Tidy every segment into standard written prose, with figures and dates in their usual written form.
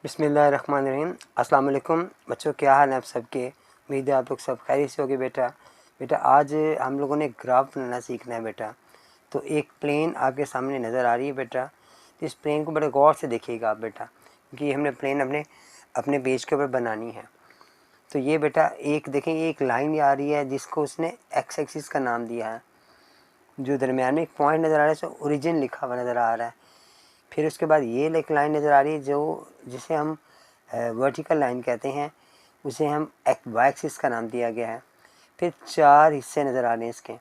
बिस्मिल्लाहिर्रहमानिर्रहीम। अस्सलाम वालेकुम बच्चों, क्या हाल है आप सबके। उम्मीद है आप लोग सब खैरियत से होगे। बेटा आज हम लोगों ने ग्राफ बनाना सीखना है बेटा। तो एक प्लेन आपके सामने नज़र आ रही है बेटा। तो इस प्लेन को बड़े गौर से देखिएगा आप बेटा, क्योंकि हमने प्लेन अपने पेज के ऊपर बनानी है। तो ये बेटा एक देखें, एक लाइन आ रही है जिसको उसने एक्स एक्सिस का नाम दिया है। जो दरमियान में एक पॉइंट नज़र आ रहा है उसमें ओरिजिन लिखा हुआ नज़र आ रहा है। फिर उसके बाद ये एक लाइन नज़र आ रही है जिसे हम वर्टिकल लाइन कहते हैं, उसे हम वाई एक्सिस का नाम दिया गया है। फिर 4 हिस्से नज़र आ रहे हैं इसके।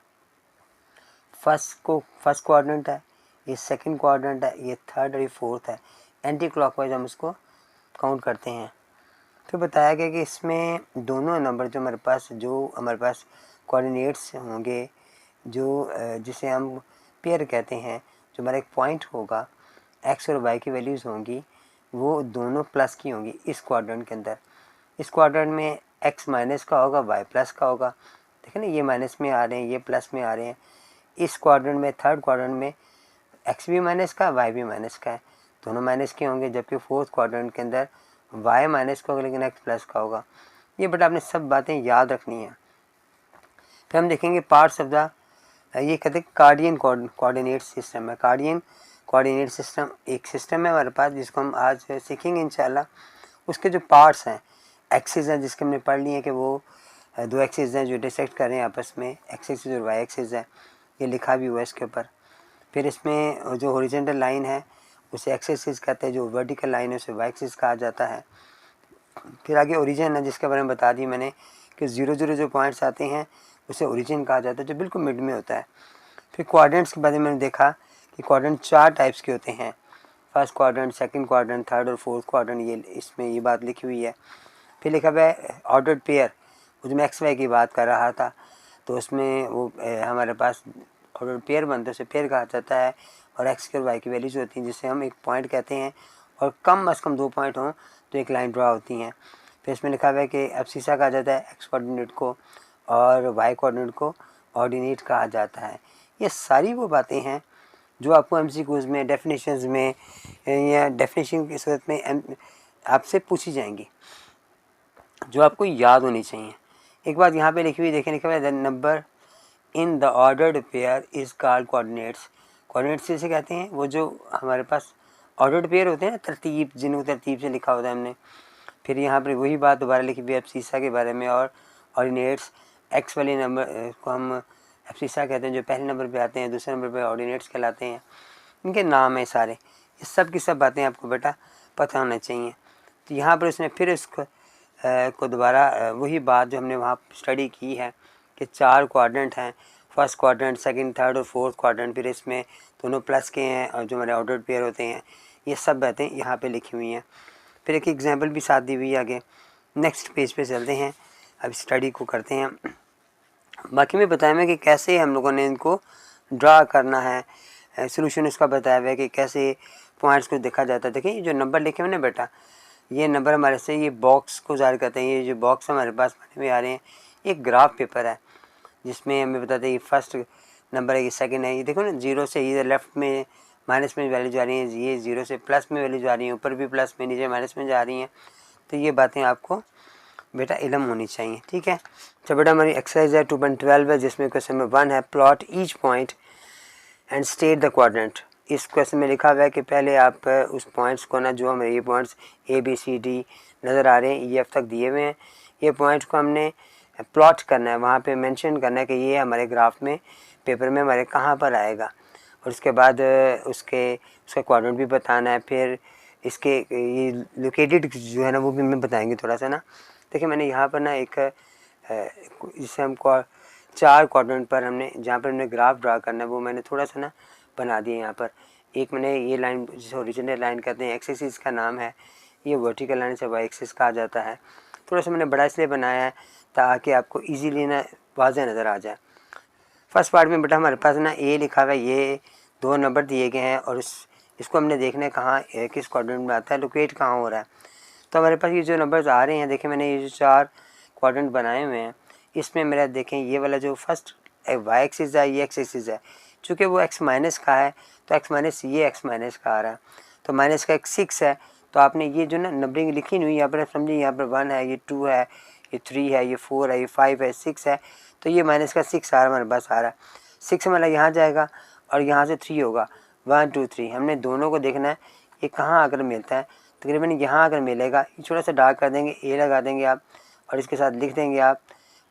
फर्स्ट क्वाड्रेंट है, ये सेकंड क्वाड्रेंट है, ये थर्ड और ये फोर्थ है। एंटी क्लॉकवाइज हम इसको काउंट करते हैं। फिर बताया गया कि इसमें दोनों नंबर जो हमारे पास कोऑर्डिनेट्स होंगे, जिसे हम पेयर कहते हैं, जो हमारा एक पॉइंट होगा, एक्स और वाई की वैल्यूज़ होंगी, वो दोनों प्लस की होंगी इस क्वाड्रेंट के अंदर। इस क्वाड्रेंट में एक्स माइनस का होगा, वाई प्लस का होगा। देखें ना, ये माइनस में आ रहे हैं, ये प्लस में आ रहे हैं। इस क्वाड्रेंट में, थर्ड क्वाड्रेंट में, एक्स भी माइनस का, वाई भी माइनस का है, दोनों माइनस के होंगे। जबकि फोर्थ क्वाड्रेंट के अंदर वाई माइनस का होगा लेकिन एक्स प्लस का होगा। ये बेटा आपने सब बातें याद रखनी है। फिर हम देखेंगे पार्ट्स ऑफ द, ये कहते हैं कार्डियन कोऑर्डिनेट सिस्टम है। कार्डियन कोऑर्डिनेट सिस्टम एक सिस्टम है हमारे पास, जिसको हम आज सीखेंगे इंशाल्लाह। उसके जो पार्ट्स हैं, एक्सिस हैं, जिसके हमने पढ़ लिए कि वो दो एक्सिस हैं जो डिसेक्ट कर रहे हैं आपस में, एक्स एक्सिस और वाई एक्सिस है। ये लिखा भी हुआ है इसके ऊपर। फिर इसमें जो हॉरिजॉन्टल लाइन है उसे एक्स एक्सिस कहते हैं, जो वर्टिकल लाइन है उसे वाई एक्सिस कहा जाता है। फिर आगे ओरिजिन है, जिसके बारे में बता दी मैंने कि 0 0 जो पॉइंट्स आते हैं उसे ओरिजिन कहा जाता है, जो बिल्कुल मिड में होता है। फिर क्वाड्रेंट्स के बारे में मैंने देखा कि क्वाड्रेंट 4 टाइप्स के होते हैं। First quadrant, second quadrant, third और फोर्थ क्वाड्रेंट, ये इसमें ये बात लिखी हुई है। फिर लिखा हुआ है ऑर्डर्ड पेयर, उसमें एक्स वाई की बात कर रहा था, तो उसमें वो हमारे पास ऑर्डर्ड पेयर बनते हैं, उसे पेयर कहा जाता है। और एक्स की और वाई की वैल्यूज होती हैं, जिसे हम एक पॉइंट कहते हैं, और कम अज़ कम 2 पॉइंट हों तो एक लाइन ड्रा होती हैं। फिर इसमें लिखा हुआ है कि एब्सिसा कहा जाता है एक्स कोऑर्डिनेट को, और वाई कोऑर्डिनेट को ऑर्डिनेट कहा जाता है। ये सारी वो बातें हैं जो आपको एमसीक्यूज़ में, डेफिनेशंस में या डेफिनेशन की सूरत में आपसे पूछी जाएंगी, जो आपको याद होनी चाहिए। एक बात यहाँ पे लिखी हुई देखें, लिखा हुआ है the number in the ordered pair is called coordinates. Coordinates इसे कहते हैं वो जो हमारे पास ऑर्डर्ड पेयर होते हैं ना, तरतीब, जिनको तरतीब से लिखा होता है हमने। फिर यहाँ पर वही बात दोबारा लिखी हुई है एब्सिसा के बारे में। और ऑर्डिनेट्स, एक्स वाले नंबर को हम एब्सिसा कहते हैं, जो पहले नंबर पे आते हैं, दूसरे नंबर पे ऑर्डिनेट्स कहलाते हैं। इनके नाम है सारे। ये सब की सब बातें आपको बेटा पता होना चाहिए। तो यहाँ पर उसने फिर इसको को दोबारा वही बात जो हमने वहाँ स्टडी की है कि 4 क्वाड्रेंट हैं, फर्स्ट क्वाड्रेंट, सेकंड, थर्ड और फोर्थ क्वाड्रेंट। फिर इसमें दोनों प्लस के हैं और जो हमारे ऑर्डर्ड पेयर होते हैं, ये सब बातें यहाँ पे लिखी हुई हैं। फिर एक एग्जांपल भी साथ दी हुई है। आगे नेक्स्ट पेज पे चलते हैं, अब स्टडी को करते हैं। बाकी में बताया मैं कि कैसे हम लोगों ने इनको ड्रा करना है। सोल्यूशन इसका बताया हुआ है कि कैसे पॉइंट्स को देखा जाता है। देखिए ये जो नंबर लिखे हुए ना बेटा, ये नंबर हमारे से ये बॉक्स को ज़ाहिर करते हैं। ये जो बॉक्स हमारे पास बने हुए आ रहे हैं, एक ग्राफ पेपर है जिसमें हमें बताते हैं ये फर्स्ट नंबर है, ये सेकंड है। ये देखो ना, 0 से इधर लेफ्ट में माइनस में वैल्यू जा रही हैं, ये 0 से प्लस में वैल्यू जा रही हैं, ऊपर भी प्लस में, नीचे माइनस में जा रही हैं। तो ये बातें आपको बेटा इल्म होनी चाहिए, ठीक है। तो बेटा हमारी एक्सरसाइज है 2.12 है, जिसमें क्वेश्चन नंबर 1 है plot each point and state the quadrant. इस क्वेश्चन में लिखा हुआ है कि पहले आप उस पॉइंट्स को ना, जो हमें ये points A B C D नज़र आ रहे हैं, ये अब तक दिए हुए हैं, ये पॉइंट्स को हमने प्लॉट करना है, वहाँ पे मेंशन करना है कि ये हमारे ग्राफ में, पेपर में हमारे कहाँ पर आएगा। और उसके बाद उसका क्वाड्रेंट भी बताना है। फिर इसके ये लोकेटेड जो है ना, वो भी हमें बताएंगे थोड़ा सा ना। देखिए मैंने यहाँ पर ना एक जिसे हम 4 क्वाड्रेंट पर हमने, जहाँ पर हमने ग्राफ ड्रा करना है, वो मैंने थोड़ा सा ना बना दिया यहाँ पर। एक मैंने ये लाइन, जिसे ओरिजिनल लाइन कहते हैं, एक्स एक्सिस का नाम है, ये वर्टिकल लाइन से वाई एक्सिस कहा जाता है। थोड़ा सा मैंने बड़ा इसलिए बनाया है ताकि आपको इजीली ना वाज़ेह नज़र आ जाए। फर्स्ट पार्ट में बेटा हमारे पास ना ए लिखा हुआ है, ये 2 नंबर दिए गए हैं, और इसको हमने देखना है कहाँ, किस क्वाड्रेंट में आता है, लोकेट कहाँ हो रहा है। तो हमारे पास ये जो नंबर्स आ रहे हैं, देखिए मैंने ये जो 4 क्वाड्रेंट बनाए हुए हैं, इसमें मेरा देखें ये वाला जो फर्स्ट वाई एक्सिस है, ये एक्स एक्सिस है। चूँकि वो एक्स माइनस का है, तो एक्स माइनस, ये एक्स माइनस का आ रहा है, तो माइनस का एक 6 है, तो आपने ये जो ना नंबरिंग लिखी नहीं हुई यहाँ पर आप समझिए, यहाँ पर 1 है, ये 2 है, ये 3 है, ये 4 है, ये 5 है, 6 है, तो ये माइनस का 6 आ रहा है हमारे पास आ रहा है। 6 हमारा यहाँ जाएगा और यहाँ से 3 होगा, 1 2 3। हमने दोनों को देखना है ये कहाँ आकर मिलता है, तकरीबन यहाँ आकर मिलेगा। ये छोटा सा डार्क कर देंगे, ए लगा देंगे आप और इसके साथ लिख देंगे आप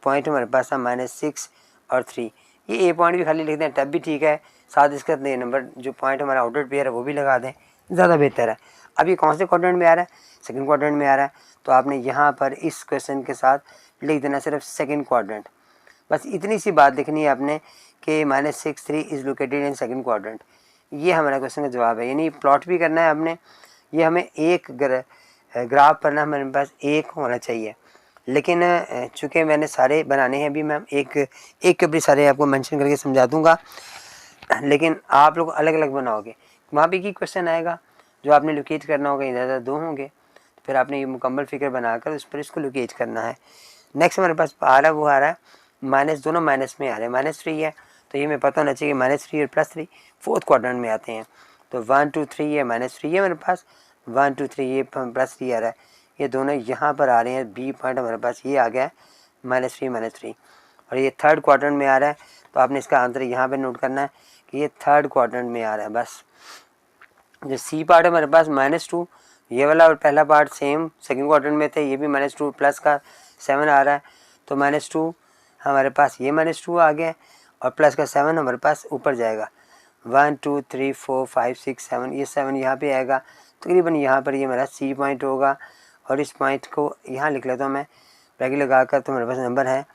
पॉइंट हमारे पास है -6 और 3। ये ए पॉइंट भी खाली लिख दें तब भी ठीक है, साथ इसके साथ ये नंबर जो पॉइंट हमारा आउटर पेयर है वो भी लगा दें, ज़्यादा बेहतर है। अब ये कौन से क्वाड्रेंट में आ रहा है, सेकंड क्वाड्रेंट में आ रहा है, तो आपने यहाँ पर इस क्वेश्चन के साथ लिख देना सिर्फ सेकंड क्वाड्रेंट। बस इतनी सी बात लिखनी है आपने कि -6 3 is located in second quadrant. ये हमारा क्वेश्चन का जवाब है। यानी प्लॉट भी करना है आपने, ये हमें एक ग्राफ पर ना हमारे पास एक होना चाहिए, लेकिन चूँकि मैंने सारे बनाने हैं, अभी मैं एक के ऊपर सारे आपको मेंशन करके समझा दूंगा, लेकिन आप लोग अलग अलग बनाओगे। वहाँ पे की क्वेश्चन आएगा जो आपने लोकेट करना होगा, ज़्यादा 2 होंगे, तो फिर आपने ये मुकम्मल फिगर बनाकर उस पर इसको लोकेट करना है। नेक्स्ट हमारे पास आ रहा है, वो आ रहा है माइनस, दोनों माइनस में आ रहे हैं, -3 है, तो ये हमें पता होना चाहिए -3 और +3 फोर्थ क्वाड्रेंट में आते हैं। तो 1 2 3 ये -3 है मेरे पास, 1 2 3 ये +3 आ रहा है, ये दोनों यहाँ पर आ रहे हैं। बी पॉइंट हमारे पास ये आ गया है -3 और ये थर्ड क्वाड्रेंट में आ रहा है, तो आपने इसका आंसर यहाँ पे नोट करना है कि ये थर्ड क्वाड्रेंट में आ रहा है। बस जो सी पार्ट है हमारे पास -2, ये वाला और पहला पार्ट सेम सेकंड क्वाड्रेंट में थे, ये भी -2 प्लस का 7 आ रहा है, तो -2 हमारे पास ये -2 आ गया और प्लस का 7 हमारे पास ऊपर जाएगा। 1 2 3 4 5 6 7, ये 7 यहाँ पे आएगा, तकरीबन यहाँ पर ये मेरा सी पॉइंट होगा। और इस पॉइंट को यहाँ लिख लेता हूँ मैं ब्रैकेट लगा कर, तो मेरे पास नंबर है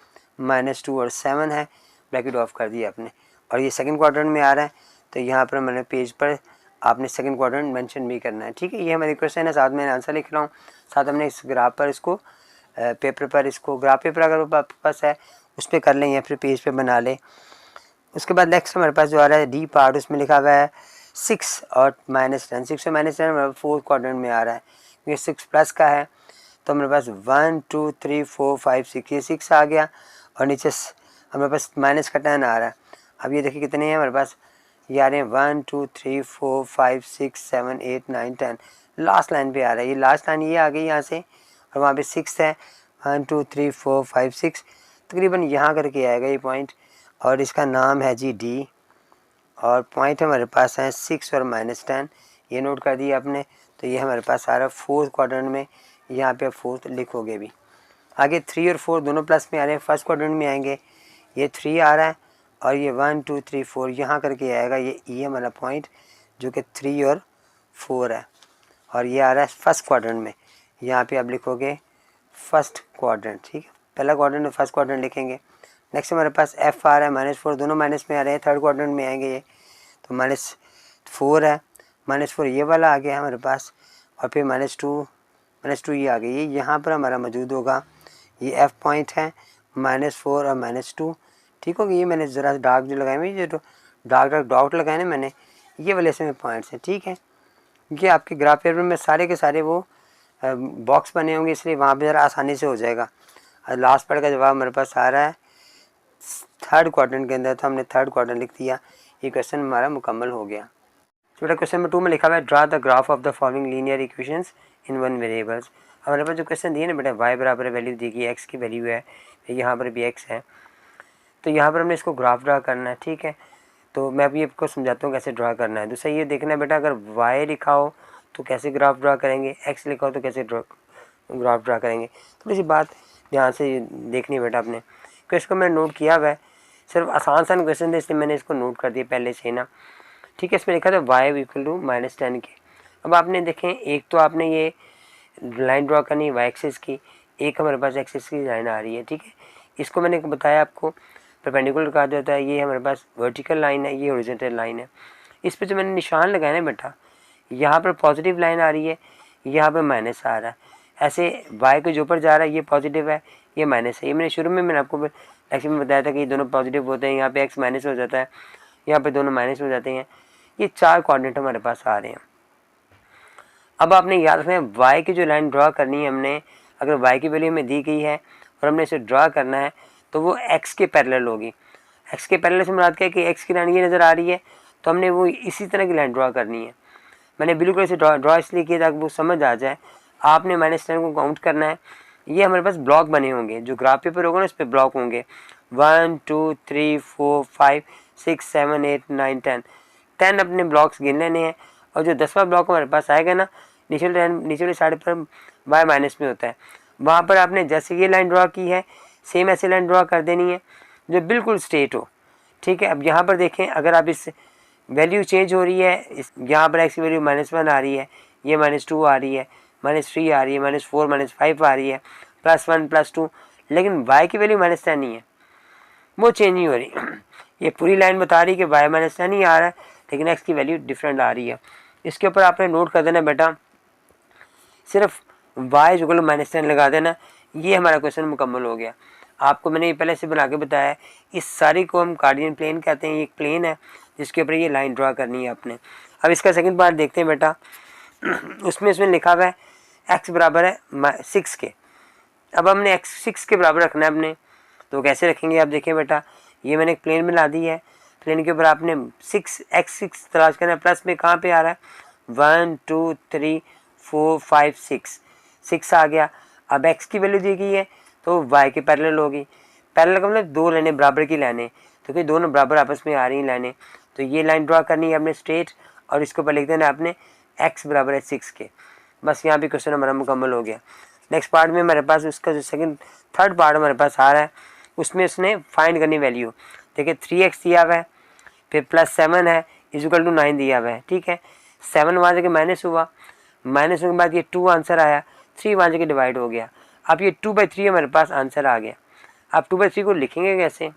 -2 और 7 है, ब्रैकेट ऑफ कर दिया आपने। और ये सेकंड क्वाड्रेंट में आ रहा है, तो यहाँ पर मैंने पेज पर आपने सेकंड क्वाड्रेंट मेंशन भी करना है, ठीक है। ये हमारी क्वेश्चन है, साथ में आंसर लिख रहा हूँ, साथ हमने इस ग्राफ पर इसको पेपर पर इसको ग्राफ पेपर अगर आपके पास है उस पर कर लें या फिर पेज पे बना लें। उसके बाद नेक्स्ट हमारे पास जो आ रहा है डी पार्ट, उसमें लिखा हुआ है 6 और -10। 6 और -10 हमारे फोर्थ क्वाड्रेंट में आ रहा है, ये 6 प्लस का है, तो हमारे पास 1 2 3 4 5 6, ये 6 आ गया और नीचे हमारे पास माइनस का 10 आ रहा है। अब ये देखिए कितने हैं हमारे पास, ये आ रहे हैं 1 2 3 4 5 6 7 8 9 10, लास्ट लाइन पे आ रहा है। ये लास्ट लाइन ये आ गई यहाँ से, और वहाँ पे 6 है, 1 2 3 4 5 6, तकरीबन यहाँ करके आएगा ये पॉइंट, और इसका नाम है जी डी, और पॉइंट हमारे पास है 6 और -10, ये नोट कर दिया आपने। तो ये हमारे पास आ रहा है फोर्थ क्वाड्रेंट में, यहाँ पे फोर्थ लिखोगे भी। आगे 3 और 4 दोनों प्लस में आ रहे हैं, फर्स्ट क्वाड्रेंट में आएंगे, ये 3 आ रहा है और ये 1 2 3 4 यहाँ करके आएगा, ये ई हमारा पॉइंट जो कि 3 और 4 है, और ये आ रहा है फर्स्ट क्वाड्रेंट में, यहाँ पे आप लिखोगे फर्स्ट क्वाड्रेंट, ठीक है, पहला क्वाड्रेंट में फर्स्ट क्वाड्रेंट लिखेंगे। नेक्स्ट हमारे पास एफ आ रहा है -4, दोनों माइनस में आ रहे हैं, थर्ड क्वाड्रेंट में आएंगे ये, तो -4 है, -4 ये वाला आ गया हमारे पास, और फिर -2 ये आ गई, ये यहाँ पर हमारा मौजूद होगा, ये एफ पॉइंट है -4 और -2, ठीक हो गया। ये मैंने ज़रा डार्क जो लगाए हुए, जो डार्क डॉट लगाए ना मैंने, ये वाले इसमें पॉइंट्स हैं, ठीक है। ये आपके ग्राफ पेपर में सारे के सारे वो बॉक्स बने होंगे, इसलिए वहाँ पे ज़रा आसानी से हो जाएगा। और लास्ट पार्ट का जवाब मेरे पास आ रहा है थर्ड क्वाड्रेंट के अंदर, तो हमने थर्ड क्वाड्रेंट लिख दिया, ये क्वेश्चन हमारा मुकम्मल हो गया। बेटा क्वेश्चन नंबर 2 में लिखा हुआ है draw the graph of the following linear equations in 1 variables. हमारे पास जो क्वेश्चन दिए ना बेटा, y बराबर वैल्यू दी गई, x की वैल्यू है, यहाँ पर भी x है, तो यहाँ पर हमने इसको ग्राफ ड्रा करना है, ठीक है। तो मैं अभी आपको समझाता हूँ कैसे ड्रा करना है। दूसरा ये देखना है बेटा, अगर y लिखा हो तो कैसे ग्राफ ड्रा करेंगे, x लिखा हो तो कैसे ग्राफ ड्रा करेंगे, थोड़ी सी बात ध्यान से देखनी है बेटा आपने। तो इसको मैंने नोट किया हुआ है, सिर्फ आसान क्वेश्चन थे इसलिए मैंने इसको नोट कर दिया पहले से ना, ठीक है। इसमें लिखा था y इक्वल टू -10 के। अब आपने देखें, एक तो आपने ये लाइन ड्रा करनी है y एक्सिस की, एक हमारे पास एक्सिस की लाइन आ रही है, ठीक है। इसको मैंने बताया आपको परपेंडिकुलर कहा जाता है, ये हमारे पास वर्टिकल लाइन है, ये हॉरिजॉन्टल लाइन है। इस पर जो मैंने निशान लगाया ना बेटा, यहाँ पर पॉजिटिव लाइन आ रही है, यहाँ पर माइनस आ रहा है, ऐसे y के जो ऊपर जा रहा है ये पॉजिटिव है, ये माइनस है। ये मैंने शुरू में मैंने आपको लेक्चर में बताया था कि ये दोनों पॉजिटिव होते हैं, यहाँ पे x माइनस हो जाता है, यहाँ पे दोनों माइनस हो जाते हैं। ये 4 कोऑर्डिनेट हमारे पास आ रहे हैं। अब आपने याद रखना है y की जो लाइन ड्रा करनी है हमने, अगर y की वैल्यू हमें दी गई है और हमने इसे ड्रा करना है तो वो x के पैरेलल होगी। x के पैरेलल से मुराद क्या है कि x की लाइन ये नज़र आ रही है, तो हमने वो इसी तरह की लाइन ड्रा करनी है। मैंने ब्लू कलर से ड्रॉ इसलिए किया ताकि वो समझ आ जाए। आपने -10 को काउंट करना है। ये हमारे पास ब्लॉक बने होंगे, जो ग्राफ पेपर होगा ना उस पर ब्लॉक होंगे 1 2 3 4 5 6 7 8 9 10 अपने ब्लॉक्स गिन लेने हैं। और जो 10वां ब्लॉक हमारे पास आएगा ना, नीचे साइड पर y माइनस में होता है, वहाँ पर आपने जैसे ये लाइन ड्रॉ की है सेम ऐसे लाइन ड्रॉ कर देनी है जो बिल्कुल स्ट्रेट हो। ठीक है, अब यहाँ पर देखें, अगर आप इस वैल्यू चेंज हो रही है, इस यहाँ पर x की वैल्यू -1 आ रही है, ये -2 आ रही है, -3 आ रही है, -4 -5 आ रही है, +1 +2, लेकिन y की वैल्यू -10 नहीं है, वो चेंज नहीं हो रही। ये पूरी लाइन बता रही है कि y -10 ही आ रहा है, लेकिन x की वैल्यू डिफरेंट आ रही है। इसके ऊपर आपने नोट कर देना बेटा, सिर्फ y -10 लगा देना, ये हमारा क्वेश्चन मुकम्मल हो गया। आपको मैंने ये पहले से बना के बताया, इस सारी को हम कार्डियन प्लेन कहते हैं। ये एक प्लेन है जिसके ऊपर ये लाइन ड्रा करनी है आपने। अब इसका सेकंड पार्ट देखते हैं बेटा। उसमें लिखा हुआ है x बराबर है 6 के। अब हमने x 6 के बराबर रखना है अपने, तो कैसे रखेंगे आप देखें बेटा। ये मैंने एक प्लेन बना दी है, प्लेन के ऊपर आपने x6 तलाश करना है। प्लस में कहाँ पे आ रहा है 1 2 3 4 5 6 आ गया। अब x की वैल्यू दी गई है तो y के पैरेलल होगी। पैरेलल का मतलब दो लाइनें बराबर की लाइनें, तो कि दोनों बराबर आपस में आ रही हैं लाइनें, तो ये लाइन ड्रा करनी है आपने स्ट्रेट, और इसके ऊपर लिख देना है आपने x बराबर है 6 के। बस यहाँ भी क्वेश्चन हमारा मुकम्मल हो गया। नेक्स्ट पार्ट में हमारे पास उसका जो थर्ड पार्ट हमारे पास आ रहा है, उसमें उसने फाइंड करनी वैल्यू। देखिए 3x दिया हुआ है, फिर +7 है इक्वल टू 9 दिया हुआ है। ठीक है, 7 वहाँ जगह माइनस हुआ, माइनस होने के बाद ये 2 आंसर आया, 3 वहाँ जगह डिवाइड हो गया। अब ये 2/3 हमारे पास आंसर आ गया। अब 2/3 को लिखेंगे कैसे।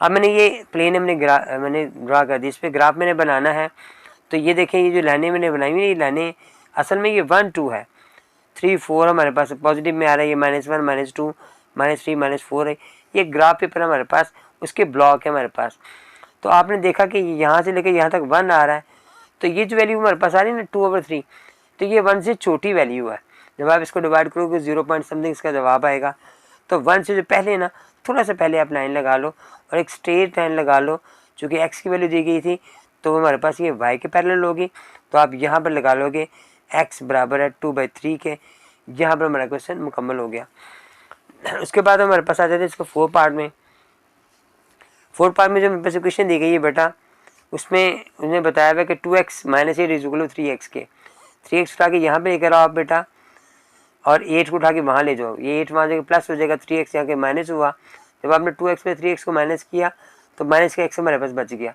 अब मैंने ये प्लेन मैंने ड्रा कर दी, इस पर ग्राफ मैंने बनाना है। तो ये देखें, ये जो लाइनें मैंने बनाई हुई, ये लाइनें असल में ये 1 2 है, 3 4 हमारे पास पॉजिटिव में आ रहा है, ये -1 -2 -3 -4 है। ये ग्राफ पेपर हमारे पास, उसके ब्लॉक है हमारे पास। तो आपने देखा कि यहाँ से लेकर यहाँ तक 1 आ रहा है, तो ये जो वैल्यू हमारे पास आ रही है ना 2/3, तो ये 1 से छोटी वैल्यू है। जब आप इसको डिवाइड करोगे 0 पॉइंट समथिंग इसका जवाब आएगा। तो 1 से जो पहले ना, थोड़ा सा पहले आप लाइन लगा लो और एक स्ट्रेट लाइन लगा लो। चूँकि x की वैल्यू दी गई थी तो हमारे पास ये y के पैरेलल होगी, तो आप यहाँ पर लगा लोगे x बराबर है 2/3 के। यहाँ पर हमारा क्वेश्चन मुकम्मल हो गया। उसके बाद हमारे पास आ जाते हैं इसको 4 पार्ट में। 4 पार्ट में जो मेरे पास क्वेश्चन दी गई है बेटा, उसमें उन्हें बताया हुआ कि 2x - 8 इक्वल टू 3x के। 3x उठा के यहाँ पे लेकर आओ आप बेटा, और 8 को उठा के वहाँ ले जाओ। ये 8 वहाँ जगह प्लस हो जाएगा, 3x यहाँ के माइनस हुआ। जब आपने 2x में 3x को माइनस किया तो माइनस का x हमारे पास बच गया।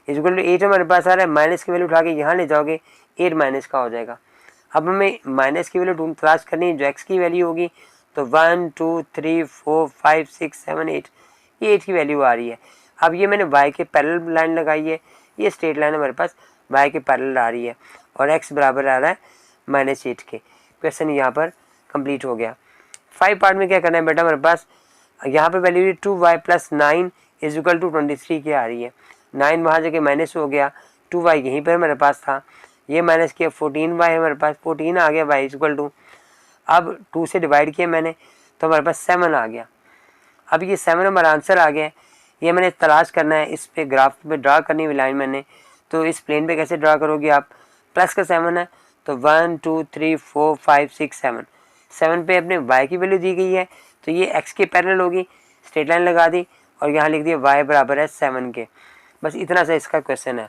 इक्वल टू 8 हमारे पास आ रहा है, माइनस की वैल्यू उठा के यहाँ ले जाओगे, 8 माइनस का हो जाएगा। अब हमें माइनस की वैल्यू तलाश करनी है जो x की वैल्यू होगी। तो 1 2 3 4 5 6 7 8, ये 8 की वैल्यू आ रही है। अब ये मैंने y के पैरेलल लाइन लगाई है, ये स्ट्रेट लाइन हमारे पास y के पैरेलल आ रही है, और x बराबर आ रहा है -8 के। क्वेश्चन यहाँ पर कंप्लीट हो गया। 5 पार्ट में क्या करना है बेटा, हमारे पास यहाँ पर वैल्यू 2y + 9 इक्वल टू 23 की आ रही है। 9 वहाँ जगह माइनस हो गया, 2y यहीं पर हमारे पास था, ये माइनस किया, 14y हमारे पास 14 आ गया, y इक्वल टू, अब 2 से डिवाइड किया मैंने तो हमारे पास 7 आ गया। अब ये 7 हमारा आंसर आ गया। ये मैंने तलाश करना है, इस पे ग्राफ पे ड्रा करनी हुई लाइन मैंने। तो इस प्लेन पे कैसे ड्रा करोगे आप, प्लस का 7 है तो 1 2 3 4 5 6 7 पे अपने y की वैल्यू दी गई है, तो ये x के पैरेलल होगी, स्ट्रेट लाइन लगा दी और यहाँ लिख दिया y बराबर है 7 के। बस इतना सा इसका क्वेश्चन है।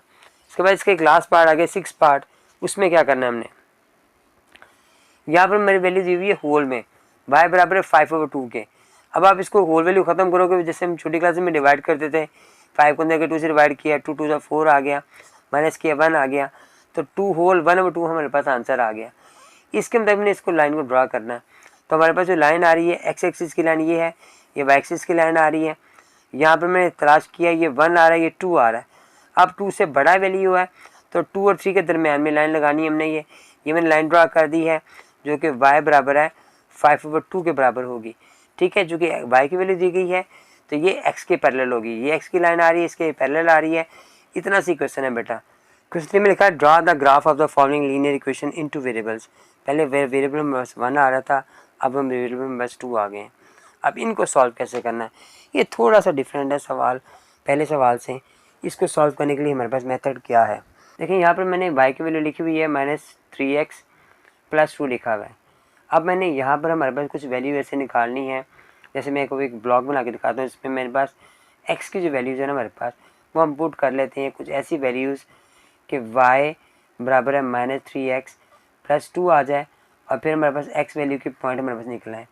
इसके बाद इसका एक लास्ट पार्ट आ गया 6 पार्ट। उसमें क्या करना है हमने, यहाँ पर मेरी वैल्यू दी हुई है होल में, y बराबर है 5/2 के। अब आप इसको होल वैल्यू ख़त्म करोगे, जैसे हम छोटी क्लास में डिवाइड करते थे, 5 को अंदर 2 से डिवाइड किया, 2 2 4 आ गया, माइनस किया 1 आ गया, तो 2 होल 1/2 हमारे पास आंसर आ गया। इसके मतलब हमने इसको लाइन को ड्रा करना है। तो हमारे पास जो लाइन आ रही है एक्स एक्सिस की लाइन ये है, ये वाई एक्सिस की लाइन आ रही है। यहाँ पर मैंने तलाश किया, ये 1 आ रहा है, ये 2 आ रहा है। अब 2 से बड़ा वैल्यू है तो 2 और 3 के दरमियान में लाइन लगानी है हमने। ये मैंने लाइन ड्रा कर दी है जो कि y बराबर है 5/2 के बराबर होगी। ठीक है, जो कि y की वैल्यू दी गई है तो ये x के पैरेलल होगी, ये x की लाइन आ रही है, इसके पैरेलल आ रही है। इतना सी क्वेश्चन है बेटा। क्वेश्चन में लिखा है draw the graph of the following linear equation into variables. पहले वेरिएबल में बस 1 आ रहा था, अब हम वेरिएबल में बस 2 आ गए हैं। अब इनको सॉल्व कैसे करना है, ये थोड़ा सा डिफरेंट है सवाल पहले सवाल से। इसको सॉल्व करने के लिए हमारे पास मेथड क्या है, देखिए यहाँ पर मैंने y की वैल्यू लिखी हुई है -3x + 2 लिखा हुआ है। अब मैंने यहाँ पर हमारे पास कुछ वैल्यू ऐसे निकालनी है, जैसे मैं को एक ब्लॉक बना के दिखाता हूँ। इसमें मेरे पास x की जो वैल्यूज़ है ना हमारे पास, वो हम पुट कर लेते हैं कुछ ऐसी वैल्यूज़ कि y बराबर है -3x + 2 आ जाए, और फिर हमारे पास x वैल्यू के पॉइंट हमारे पास निकला है।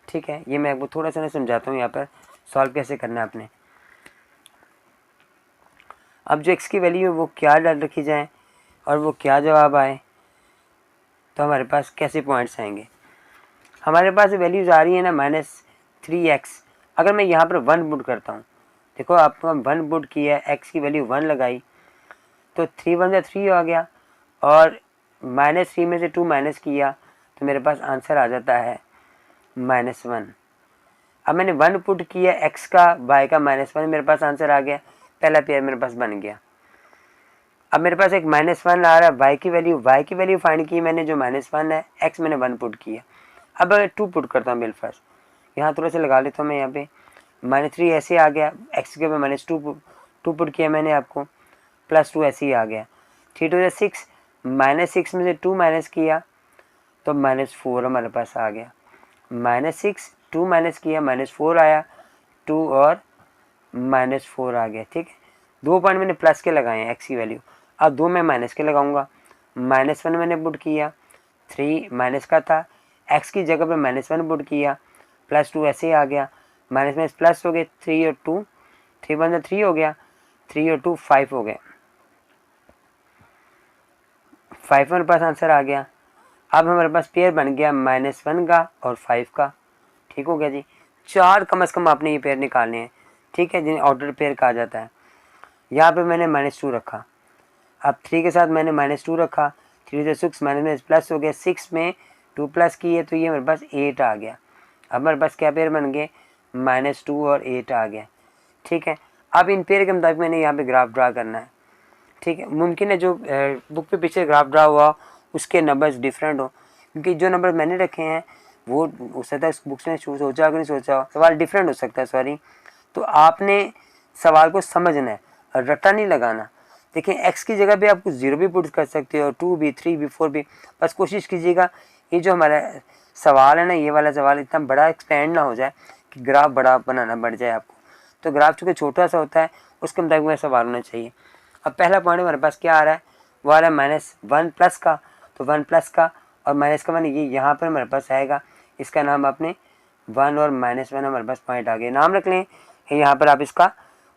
ठीक है, ये मैं आपको थोड़ा सा ना समझाता हूँ यहाँ पर सॉल्व कैसे करना है आपने। अब जो x की वैल्यू है वो क्या डाल रखी जाए और वो क्या जवाब आए, तो हमारे पास कैसे पॉइंट्स आएंगे। हमारे पास वैल्यूज़ आ रही है ना -3x। अगर मैं यहाँ पर 1 पुट करता हूँ, देखो आपको 1 पुट किया है, x की वैल्यू 1 लगाई, तो 3 1 3 आ गया, और -3 में से 2 माइनस किया तो मेरे पास आंसर आ जाता है -1। अब मैंने 1 पुट किया x का, y का -1, मेरे पास आंसर आ गया, पहला पेयर मेरे पास बन गया। अब मेरे पास एक -1 आ रहा है, y की वैल्यू फाइंड की मैंने, जो -1 है, x मैंने 1 पुट किया। अब अगर 2 पुट करता हूँ फर्स्ट, यहाँ थोड़ा सा लगा लेता हूँ मैं, यहाँ पे -3 ऐसे आ गया, x के ऊपर -2 पुट किया मैंने आपको, +2 ऐसे ही आ गया। 3 2 6, -6 में से 2 माइनस किया तो -4 हमारे पास आ गया। -6 2 माइनस किया, -4 आया, 2 और -4 आ गया। ठीक है, 2 पॉइंट मैंने प्लस के लगाए हैं x की वैल्यू, अब 2 मैं माइनस के लगाऊंगा। -1 मैंने पुट किया, 3 माइनस का था, x की जगह पर -1 पुट किया, +2 ऐसे ही आ गया, माइनस में प्लस हो गए, 3 और 2, 3 1 3 हो गया, 3 और 2 5 हो गए, 5 हमारे पास आंसर आ गया। अब हमारे पास पेयर बन गया -1 का और 5 का। ठीक हो गया जी, 4 कम से कम आपने ये पेयर निकालने हैं। ठीक है, जिन्हें ऑर्डर पेयर कहा जाता है। यहाँ पे मैंने -2 रखा, अब 3 के साथ मैंने -2 रखा, 3 से 6 माइनस प्लस हो गया, 6 में 2 प्लस किए तो ये मेरे पास 8 आ गया। अब हमारे पास क्या पेयर बन गए, -2 और 8 आ गया। ठीक है, अब इन पेयर के मुताबिक मैंने यहाँ पे ग्राफ ड्रा करना है। ठीक है, मुमकिन है जो बुक पे पीछे ग्राफ ड्रा हुआ उसके नंबर्स डिफरेंट हो, क्योंकि जो नंबर मैंने रखे हैं वो हो सकता है उस बुक्स ने सोचा कि नहीं सोचा हो, सवाल डिफरेंट हो सकता है, सॉरी। तो आपने सवाल को समझना है और रट्टा नहीं लगाना। देखिए x की जगह पे आप कुछ 0 भी पुट कर सकते हो, 2 भी, 3 भी, 4 भी। बस कोशिश कीजिएगा ये जो हमारा सवाल है ना, ये वाला सवाल इतना बड़ा एक्सपेंड ना हो जाए कि ग्राफ बड़ा बनाना बढ़ जाए आपको। तो ग्राफ चूँकि छोटा सा होता है उसके मुताबिक में सवाल होना चाहिए। अब पहला पॉइंट हमारे पास क्या आ रहा है, वो आ रहा है -1 प्लस का, तो 1 प्लस का और माइनस का मैंने ये यहाँ पर हमारे पास आएगा, इसका नाम आपने 1 और -1 हमारे पास पॉइंट आ गए, नाम रख लें। यहाँ पर आप इसका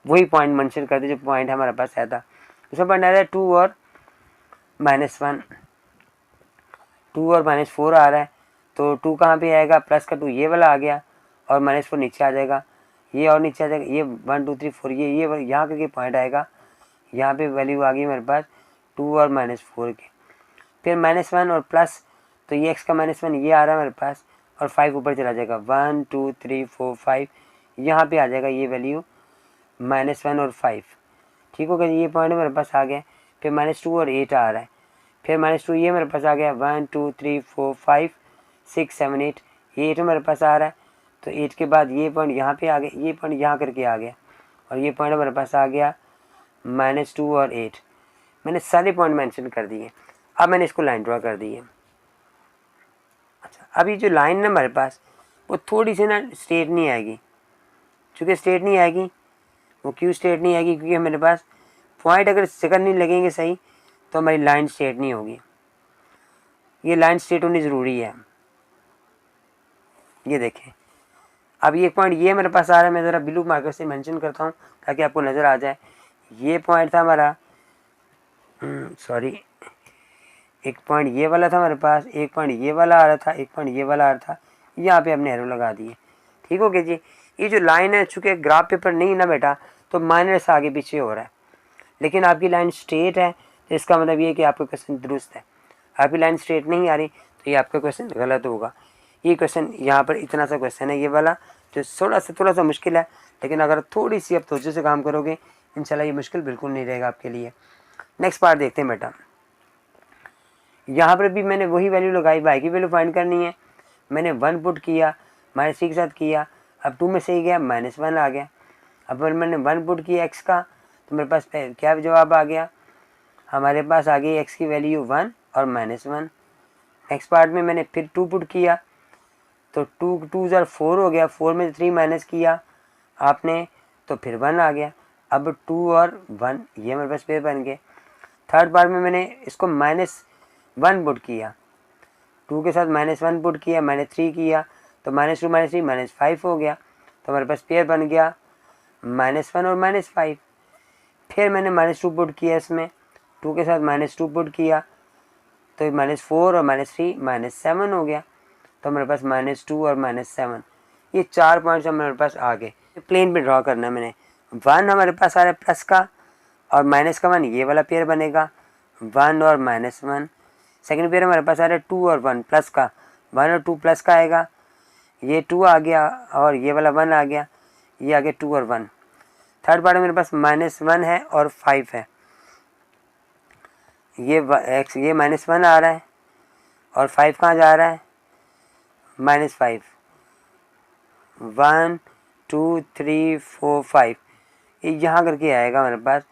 वही पॉइंट मेंशन कर दीजिए जो पॉइंट हमारे पास आया था। इसमें पॉइंट आ रहा है 2 और -1, 2 और -4 आ रहा है, तो 2 कहाँ पे आएगा, प्लस का 2 ये वाला आ गया, और -4 नीचे आ जाएगा, ये और नीचे आ जाएगा, ये 1 2 3 4 ये यहाँ करके पॉइंट आएगा। यहाँ पे वैल्यू आ गई मेरे पास 2 और -4 के, फिर -1 और प्लस, तो ये x का -1 ये आ रहा है मेरे पास, और 5 ऊपर चला जाएगा, 1 2 3 4 5 यहाँ पे आ जाएगा ये वैल्यू -1 और 5। ठीक हो गया, ये पॉइंट मेरे पास आ गया। फिर -2 और 8 आ रहा है, फिर -2 ये मेरे पास आ गया, 1 2 3 4 5 6 7 8, ये 8 मेरे पास आ रहा है। तो 8 के बाद ये पॉइंट यहाँ पे आ गया, ये पॉइंट यहाँ करके आ गया, और ये पॉइंट मेरे पास आ गया -2 और 8। मैंने सारे पॉइंट मेंशन कर दिए। अब मैंने इसको लाइन ड्रा कर दी है। अच्छा, अभी जो लाइन है हमारे पास वो थोड़ी सी ना स्ट्रेट नहीं आएगी। चूँकि स्ट्रेट नहीं आएगी, वो क्यों स्ट्रेट नहीं आएगी, क्योंकि मेरे पास पॉइंट अगर जगह नहीं लगेंगे सही तो हमारी लाइन स्ट्रेट नहीं होगी। ये लाइन स्ट्रेट होनी ज़रूरी है। ये देखें, अब ये पॉइंट ये मेरे पास आ रहा है, मैं ज़रा ब्लू मार्कर से मेंशन करता हूँ ताकि आपको नज़र आ जाए। ये पॉइंट था हमारा, सॉरी, एक पॉइंट ये वाला था मेरे पास, एक पॉइंट ये वाला आ रहा था, एक पॉइंट ये वाला आ रहा था, यहाँ पे हमने एरो लगा दिए। ठीक हो गया जी। ये जो लाइन है चूँकि ग्राफ पेपर नहीं ना बेटा, तो माइनर से आगे पीछे हो रहा है, लेकिन आपकी लाइन स्ट्रेट है, तो इसका मतलब ये है कि आपका क्वेश्चन दुरुस्त है। आपकी लाइन स्ट्रेट नहीं आ रही तो ये आपका क्वेश्चन गलत होगा। ये क्वेश्चन यहाँ पर इतना सा क्वेश्चन है ये वाला, जो थोड़ा सा मुश्किल है, लेकिन अगर थोड़ी सी आप तवज्जो से काम करोगे इंशाल्लाह ये मुश्किल बिल्कुल नहीं रहेगा आपके लिए। नेक्स्ट पार्ट देखते हैं बेटा। यहाँ पर भी मैंने वही वैल्यू लगाई, y की वैल्यू फाइंड करनी है। मैंने 1 पुट किया, -3 के साथ किया, अब 2 में से ही गया, -1 आ गया। अब मैंने 1 पुट किया x का, तो मेरे पास क्या जवाब आ गया, हमारे पास आ गई एक्स की वैल्यू 1 और -1। नेक्स्ट पार्ट में मैंने फिर 2 पुट किया तो 2 ज़र 4 हो गया, 4 में 3 माइनस किया आपने तो फिर 1 आ गया। अब 2 और 1 ये हमारे पास पेयर बन गए। थर्ड पार्ट में मैंने इसको -1 पुट किया, 2 के साथ -1 पुट किया, -3 किया तो -2 -3 -5 हो गया। तो हमारे पास पेयर बन गया -1 और -5। फिर मैंने -2 पुट किया इसमें, 2 के साथ -2 पुट किया तो -4 और -3 -7 हो गया। तो हमारे पास -2 और -7 ये 4 पॉइंट्स हमारे पास आ गए। प्लेन पे ड्रॉ करना है मैंने। 1 हमारे पास आ रहा है प्लस का और माइनस का 1, ये वाला पेयर बनेगा 1 और -1। सेकंड पेयर हमारे पास आ रहा है 2 और 1 प्लस का, 1 और 2 प्लस का आएगा, ये 2 आ गया और ये वाला 1 आ गया, ये आ गया 2 और 1। थर्ड पार्ट में मेरे पास -1 है और 5 है, ये -1 आ रहा है और 5 कहाँ जा रहा है -5। 1 2 3 4 5 ये यहाँ करके आएगा हमारे पास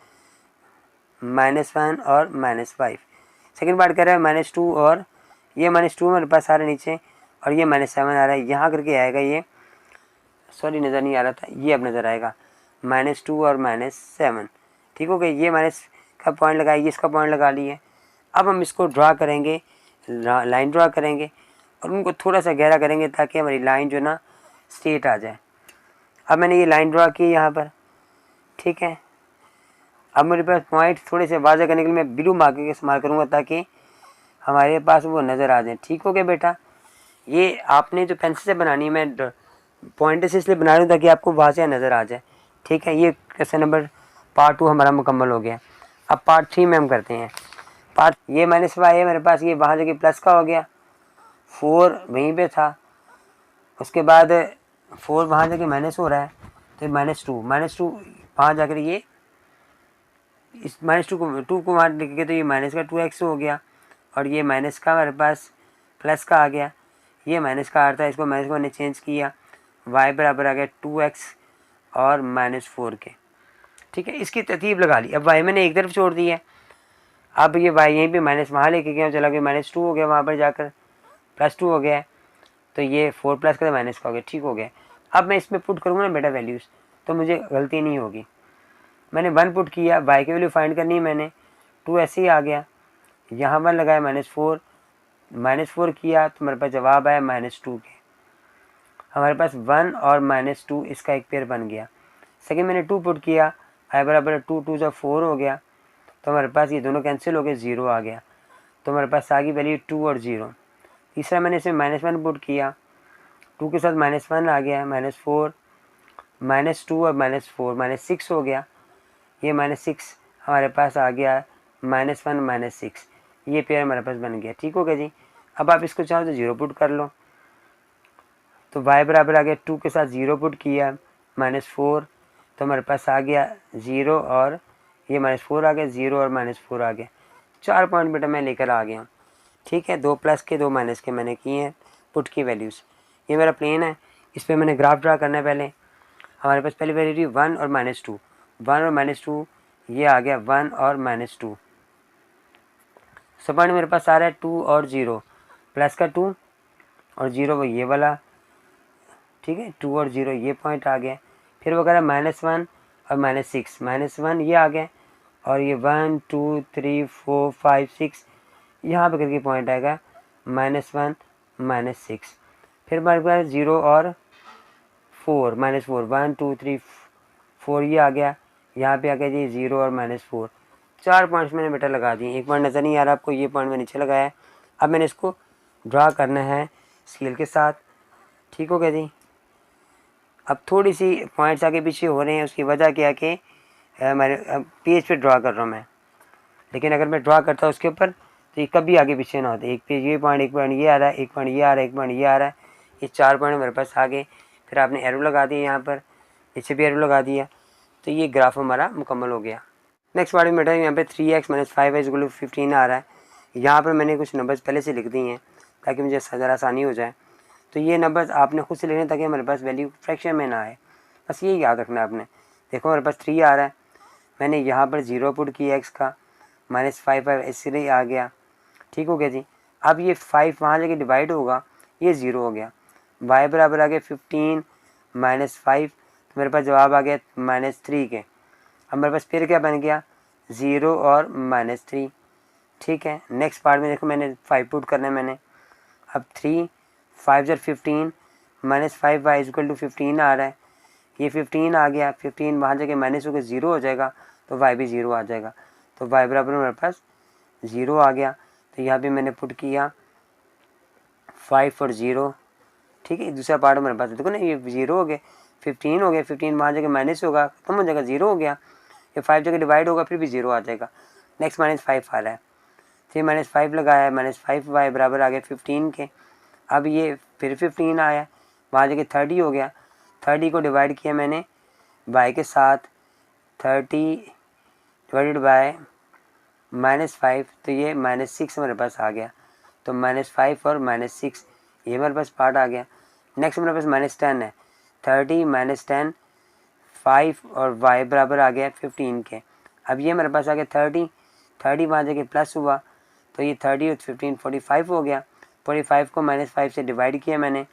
-1 और -5। सेकेंड पार्ट कह रहा है -2 और ये -2 हमारे पास आ रहा है नीचे और ये -7 आ रहा है, यहाँ करके आएगा ये, सॉरी नज़र नहीं आ रहा था, ये अब नज़र आएगा -2 और -7। ठीक हो गया, ये माइनस का पॉइंट लगाइए, ये इसका पॉइंट लगा लिए। अब हम इसको ड्रा करेंगे, लाइन ड्रा करेंगे और उनको थोड़ा सा गहरा करेंगे ताकि हमारी लाइन जो ना स्ट्रेट आ जाए। अब मैंने ये लाइन ड्रा की यहाँ पर, ठीक है। अब मेरे पास पॉइंट थोड़े से वाज़ा करने के लिए मैं ब्लू मार्कर का इस्तेमाल करूँगा ताकि हमारे पास वो नज़र आ जाए। ठीक हो गया बेटा, ये आपने जो पेंसिल से बनानी है, मैं पॉइंटर से इसलिए बना रहा हूँ ताकि आपको वाज़ा नज़र आ जाए। ठीक है, ये क्वेश्चन नंबर पार्ट 2 हमारा मुकम्मल हो गया। अब पार्ट 3 में हम करते हैं। पार्ट ये -5 है मेरे पास, ये वहाँ जगह प्लस का हो गया, 4 वहीं पे था, उसके बाद 4 वहाँ जाके माइनस हो रहा है तो -2 वहाँ जाकर ये इस -2 को वहाँ लिख के तो ये माइनस का 2x हो गया और ये माइनस का हमारे पास प्लस का आ गया, ये माइनस का आ रहा था, इसको माइनस को मैंने चेंज किया, y बराबर आ गया 2x और -4 के। ठीक है, इसकी तरतीब लगा ली। अब y मैंने एक तरफ छोड़ दी है, अब ये y यहीं पे माइनस वहाँ लेके गया, चला गया -2 हो गया, वहाँ पर जाकर +2 हो गया, तो ये 4 प्लस का माइनस का हो गया। ठीक हो गया। अब मैं इसमें पुट करूँगा ना बेटा वैल्यूज़, तो मुझे गलती नहीं होगी। मैंने 1 पुट किया, y की वैल्यू फाइंड करनी है मैंने, 2 ऐसे ही आ गया, यहाँ 1 लगाया -4 किया तो मेरे पास जवाब आया -2 के। हमारे पास 1 और -2 इसका एक पेयर बन गया। सेकंड मैंने 2 पुट किया, i बराबर 2 2 ज़ा 4 हो गया, तो हमारे पास ये दोनों कैंसिल हो गए, 0 आ गया, तो हमारे पास आ गई वैल्यू 2 और 0। तीसरा मैंने इसमें -1 पुट किया, 2 के साथ -1 आ गया, -4 -2 और -4 -6 हो गया, ये -6 हमारे पास आ गया, -1 -6, ये पेयर हमारे पास बन गया। ठीक हो गया जी। अब आप इसको चाहो तो 0 पुट कर लो, तो y बराबर आ गया 2 के साथ 0 पुट किया -4, तो हमारे पास आ गया 0 और ये -4 आ गया, 0 और -4 आ गया। 4 पॉइंट बेटा मैं लेकर आ गया हूँ। ठीक है, 2 प्लस के 2 माइनस के मैंने किए हैं पुट की वैल्यूज़। ये मेरा प्लेन है, इस पर मैंने ग्राफ ड्रा करना है। पहले हमारे पास पहली वैल्यू 1 और -2, 1 और -2, ये आ गया 1 और -2। सब पॉइंट मेरे पास आ रहा है 2 और 0, प्लस का 2 और 0 वो ये वाला, ठीक है, 2 और 0 ये पॉइंट आ गया। फिर वो कह रहा है -1 और -6, -1 ये आ गया और ये 1 2 3 4 5 6 यहाँ पर करके पॉइंट आएगा -1 -6। फिर हमारे पास 0 और 4 -4, 1 2 3 4 ये आ गया, यहाँ पे आ गया जी 0 और -4। 4 पॉइंट्स मैंने बेटा लगा दिए। एक पॉइंट नज़र नहीं आ रहा आपको, ये पॉइंट मैं नीचे लगाया है। अब मैंने इसको ड्रा करना है स्केल के साथ। ठीक हो गया जी। अब थोड़ी सी पॉइंट्स आगे पीछे हो रहे हैं, उसकी वजह क्या है कि हमारे पेज पे ड्रा कर रहा हूँ मैं, लेकिन अगर मैं ड्रा करता हूँ उसके ऊपर तो ये कभी आगे पीछे ना होते। एक पेज ये पॉइंट, एक पॉइंट ये आ रहा है, एक पॉइंट ये आ रहा है, एक पॉइंट ये आ रहा है, ये 4 पॉइंट मेरे पास आ गए। फिर आपने एरो लगा दिया, यहाँ पर नीचे भी एरो लगा दिया, तो ये ग्राफ हमारा मुकम्मल हो गया। नेक्स्ट पार्ट में बेटा यहाँ पे 3x - 5y = 15 आ रहा है। यहाँ पर मैंने कुछ नंबर्स पहले से लिख दिए हैं ताकि मुझे ज़रा आसानी हो जाए। तो ये नंबर्स आपने खुद से लिखने ताकि हमारे पास वैल्यू फ्रैक्शन में ना आए, बस ये याद रखना है आपने। देखो हमारे पास 3 आ रहा है, मैंने यहाँ पर 0 पुट किया x का, -5 इसलिए आ गया। ठीक हो गया जी। अब ये 5 वहाँ जाके डिवाइड होगा, ये 0 हो गया। y बराबर आ गया 15 -5, तो मेरे पास जवाब आ गया -3 के। अब मेरे पास फिर क्या बन गया, 0 और -3। ठीक है, नेक्स्ट पार्ट में देखो मैंने 5 पुट करना है मैंने। अब 3 5 ज़र 15 -5y इक्वल टू 15 आ रहा है, ये 15 आ गया। 15 वहाँ जाके माइनस होकर 0 हो जाएगा, तो y भी 0 आ जाएगा। तो y बराबर मेरे पास 0 आ गया। तो यहाँ भी मैंने पुट किया 5 और 0। ठीक है, दूसरा पार्ट मेरे पास देखो ना, ये 0 हो गया, 15 हो गया, 15 वहाँ जाके माइनस होगा, खत्म हो जाएगा, 0 हो गया। ये 5 जगह डिवाइड होगा, फिर भी 0 आ जाएगा। नेक्स्ट -5 आ रहा है, फिर -5 लगाया है, -5y बराबर आ गया 15 के। अब ये फिर 15 आया, वहाँ जाके 30 हो गया। 30 को डिवाइड किया मैंने y के साथ, 30 डिवाइडेड बाय -5, तो ये -6 मेरे पास आ गया। तो -5 और -6 ये मेरे पास पार्ट आ गया। नेक्स्ट मेरे पास -10 है, 30 -10 5 और y बराबर आ गया 15 के। अब ये मेरे पास आ गया 30 वहाँ जाके प्लस हुआ, तो ये 30 और 15 45 हो गया। 45 को -5 से डिवाइड किया मैंने,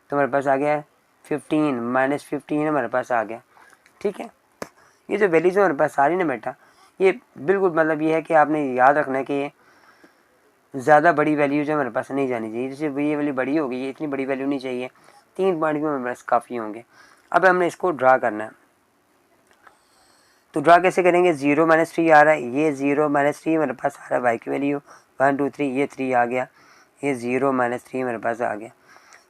तो मेरे पास आ गया 15 -15 मेरे पास आ गया। ठीक है, ये जो वैल्यूज मेरे पास सारी ना बेटा, ये बिल्कुल मतलब ये है कि आपने याद रखना है कि ये ज़्यादा बड़ी वैल्यूज है मेरे पास नहीं जानी चाहिए। जैसे ये वाली बड़ी होगी, ये इतनी बड़ी वैल्यू नहीं चाहिए, 3 पॉइंट भी मेरे पास काफ़ी होंगे। अब हमने इसको ड्रा करना है, तो ड्रा कैसे करेंगे। 0 -3 आ रहा है, ये 0 -3 मेरे पास आ रहा है, वाई की वैल्यू 1 2 3, ये 3 आ गया, ये 0 -3 मेरे पास आ गया।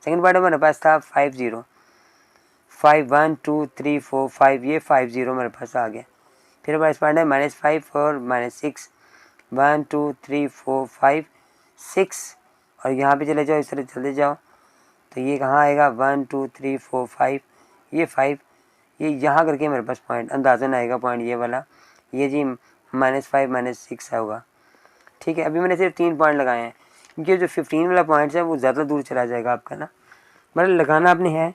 सेकंड पार्ट मेरे पास था 5 0 5 1 2 3 4 5, ये 5 0 मेरे पास आ गया। फिर हमारे पास है -5 और -6, 1 2 3 4 5 6, और यहाँ पे चले जाओ, इस तरह चले जाओ, तो ये कहाँ आएगा 1 2 3 4 5, ये 5, ये यहाँ करके मेरे पास पॉइंट अंदाज़न आएगा, पॉइंट ये वाला, ये जी -5 -6 होगा। ठीक है, अभी मैंने सिर्फ 3 पॉइंट लगाए हैं, क्योंकि जो 15 वाला पॉइंट है वो ज़्यादा दूर चला जाएगा आपका ना, मतलब लगाना आपने है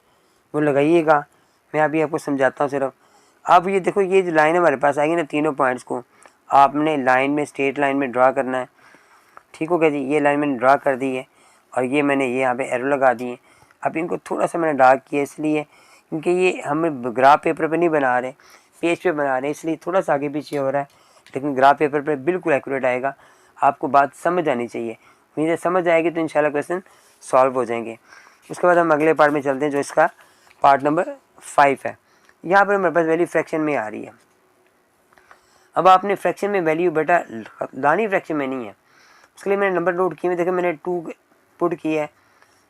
वो लगाइएगा। मैं अभी आपको समझाता हूँ सिर्फ। अब ये देखो, ये जो लाइन हमारे पास आएगी ना, तीनों पॉइंट्स को आपने लाइन में, स्ट्रेट लाइन में ड्रा करना है। ठीक हो गया जी, ये लाइन मैंने ड्रा कर दी है, और ये मैंने ये यहाँ पे एरो लगा दी है। अब इनको थोड़ा सा मैंने डार्क किया इसलिए क्योंकि ये हम ग्राफ पेपर पे नहीं बना रहे, पेज पे बना रहे हैं, इसलिए थोड़ा सा आगे पीछे हो रहा है, लेकिन ग्राफ पेपर पे बिल्कुल एक्यूरेट आएगा। आपको बात समझ आनी चाहिए, मुझे समझ आएगी तो इंशाल्लाह क्वेश्चन सॉल्व हो जाएंगे। उसके बाद हम अगले पार्ट में चलते हैं, जो इसका पार्ट नंबर 5 है। यहाँ पर मेरे पास वैल्यू फ्रैक्शन में आ रही है। अब आपने फ्रैक्शन में वैल्यू बेटा लानी फ्रैक्शन में नहीं है, उसके लिए मैंने नंबर नोट किए, देखिए मैंने 2 पुट किया है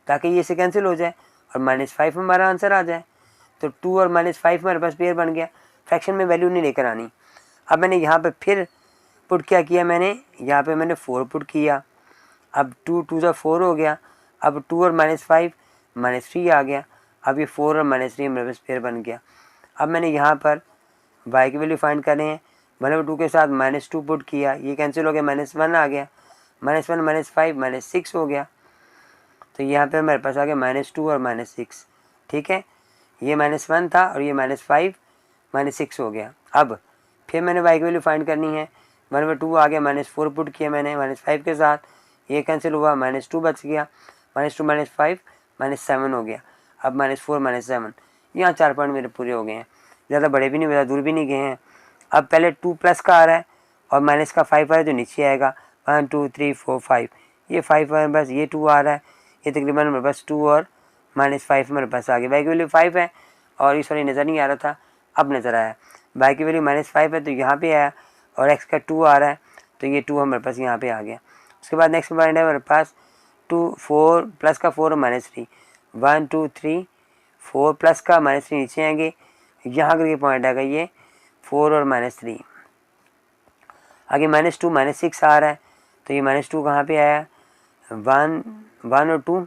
ताकि ये से कैंसिल हो जाए और -5 हमारा आंसर आ जाए। तो 2 और -5 हमारे पास पेयर बन गया, फ्रैक्शन में वैल्यू नहीं लेकर आनी। अब मैंने यहाँ पे फिर पुट क्या किया, मैंने यहाँ पे मैंने 4 पुट किया। अब 2 2 ज़ा 4 हो गया। अब 2 और -5 -3 आ गया। अब ये 4 और -3 मेरे पास पेयर बन गया। अब मैंने यहाँ पर y की वैल्यू फाइंड करनी है, 1/2 के साथ -2 पुट किया, ये कैंसिल हो गया, -1 आ गया, -1 -5 -6 हो गया। तो यहाँ पे मेरे पास आ गया -2 और -6। ठीक है, ये -1 था और ये -5 -6 हो गया। अब फिर मैंने y की वैल्यू फाइंड करनी है, 1/2 आ गया, -4 पुट किया मैंने -5 के साथ, ये कैंसिल हुआ, -2 बच गया, -2 -5 -7 हो गया। अब -4 -7, यहाँ 4 पॉइंट मेरे पूरे हो गए हैं, ज़्यादा बड़े भी नहीं, ज़्यादा दूर भी नहीं गए हैं। अब पहले 2 प्लस का आ रहा है और माइनस का 5 आ रहा है, जो नीचे आएगा 1 2 3 4 5, ये 5 है बस, ये 2 आ रहा है, ये तकरीबन मेरे पास 2 और -5 मेरे पास आ गया। y की वैल्यू 5 है और ये सॉरी नज़र नहीं आ रहा था, अब नज़र आया। y की वैल्यू -5 है तो यहाँ पे आया, और x का 2 आ रहा है तो ये 2 हमारे पास यहाँ पे आ गया। उसके बाद नेक्स्ट पॉइंट है मेरे पास 2 4 प्लस का 4 और -3, 1 2 3 4 प्लस का -3 नीचे आएंगे, यहाँ करके पॉइंट आएगा ये 4 और -3। आगे -2 -6 आ रहा है तो ये -2 कहाँ पे आया, 1 और 2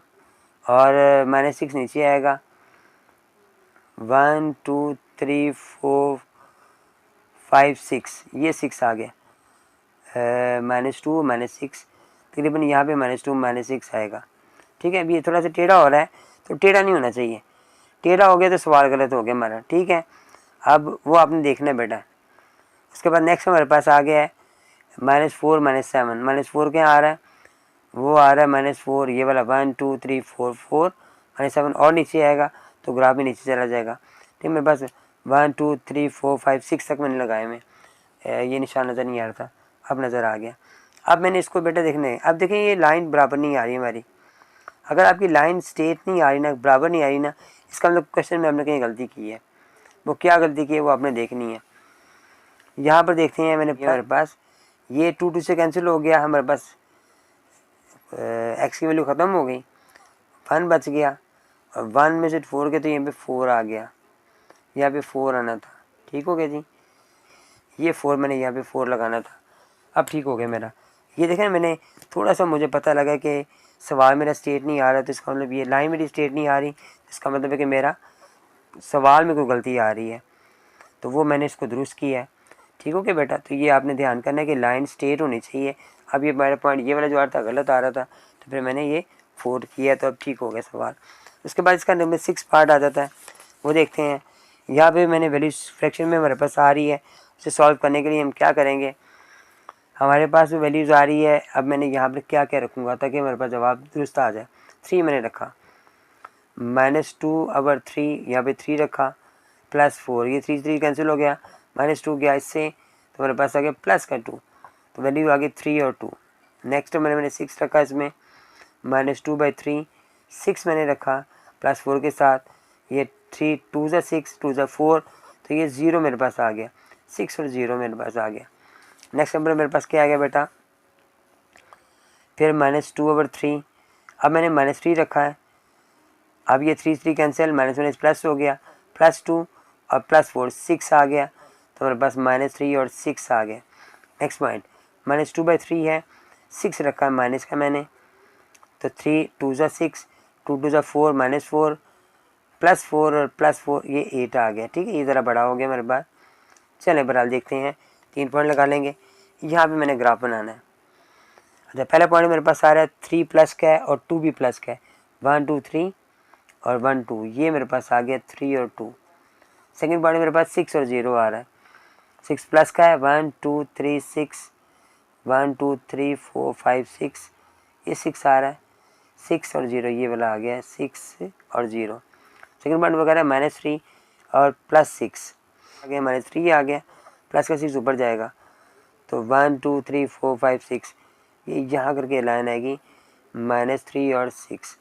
और -6 नीचे आएगा, 1 2 3 4 5 6, ये 6 आ गया, -2 -6 तकरीबन यहाँ पे -2 -6 आएगा। ठीक है, अभी ये थोड़ा सा टेढ़ा हो रहा है, तो टेढ़ा नहीं होना चाहिए, टेढ़ा हो गया तो सवाल गलत हो गया हमारा। ठीक है, अब वो आपने देखना है बेटा। उसके बाद नेक्स्ट हमारे पास आ गया है -4 -7, -4 क्या आ रहा है, वो आ रहा है -4, ये वाला 1 2 3 4 4 -7 और नीचे आएगा तो ग्राफ भी नीचे चला जाएगा। ठीक है, मेरे पास 1 2 3 4 5 6 तक मैंने लगाए में, ये निशान नज़र नहीं आ रहा था, अब नज़र आ गया। अब मैंने इसको बेटा देखने, अब देखें ये लाइन बराबर नहीं आ रही हमारी। अगर आपकी लाइन स्ट्रेट नहीं आ रही ना, बराबर नहीं आ रही ना, इसका मतलब क्वेश्चन में आपने कहीं गलती की है। वो क्या गलती की है वो आपने देखनी है। यहाँ पर देखते हैं मैंने हमारे पास ये 2 2 से कैंसिल हो गया, हमारे पास एक्स की वैल्यू ख़त्म हो गई, 1 बच गया और 1 में से 4 के तो यहाँ पे 4 आ गया, यहाँ पे 4 आना था। ठीक हो गया जी, ये 4 मैंने यहाँ पे 4 लगाना था, अब ठीक हो गया मेरा। ये देखें मैंने थोड़ा सा मुझे पता लगा कि सवाल मेरा स्ट्रेट नहीं आ रहा, तो इसका मतलब ये लाइन मेरी स्ट्रेट नहीं आ रही, इसका मतलब है कि मेरा सवाल में कोई गलती आ रही है, तो वो मैंने इसको दुरुस्त किया है। ठीक हो गया बेटा, तो ये आपने ध्यान करना है कि लाइन स्ट्रेट होनी चाहिए। अब ये मेरा पॉइंट ये वाला जो आ रहा था गलत आ रहा था, तो फिर मैंने ये 4 किया, तो अब ठीक हो गया सवाल। उसके बाद इसका नंबर 6 पार्ट आ जाता है, वो देखते हैं। यहाँ पे मैंने वैल्यू फ्रैक्शन में हमारे पास आ रही है, उसे सॉल्व करने के लिए हम क्या करेंगे, हमारे पास वैल्यूज़ आ रही है। अब मैंने यहाँ पर क्या क्या रखूँगा ताकि हमारे पास जवाब दुरुस्त आ जाए। 3 मैंने रखा, -2/3 यहाँ पे 3 रखा, +4, ये 3 3 कैंसिल हो गया, -2 गया इससे, तो मेरे पास आ गया प्लस का 2, तो वैल्यू आ गई 3 और 2। नेक्स्ट मैंने 6 रखा इसमें, -2/3, 6 मैंने रखा +4 के साथ, ये 3 2 ज़ा 6 2 ज़ा 4, तो ये 0 मेरे पास आ गया, 6 और 0 मेरे पास आ गया। नेक्स्ट नंबर मेरे पास क्या आ गया बेटा, फिर -2/3, अब मैंने -3 रखा है, अब ये 3 3 कैंसिल, -1 प्लस हो गया, +2 और +4 6 आ गया, तो मेरे पास -3 और 6 आ गया। नेक्स्ट पॉइंट -2/3 है, 6 रखा है माइनस का मैंने, तो 3 2 ज़ा 6 2 2 ज़ा 4 -4 +4 और +4 ये 8 आ गया। ठीक है, ये ज़रा बड़ा हो गया मेरे पास। चलें बहरहाल देखते हैं, 3 पॉइंट लगा लेंगे। यहाँ पे मैंने ग्राफ बनाना है। अच्छा, पहला पॉइंट मेरे पास आ रहा है 3 प्लस का है और 2 भी प्लस का है, 1 2 3 और 1 2, ये मेरे पास आ गया 3 और 2। सेकंड पॉइंट मेरे पास 6 और 0 आ रहा है, 6 प्लस का है, 1 2 3 6 1 2 3 4 5 6, ये 6 आ रहा है, 6 और 0 ये वाला आ गया है, 6 और 0। सेकंड पॉइंट वगैरह -3 और +6 आ गया, -3 आ गया, प्लस का 6 ऊपर जाएगा, तो 1 2 3 4 5 6, ये यहाँ करके लाइन आएगी -3 और 6।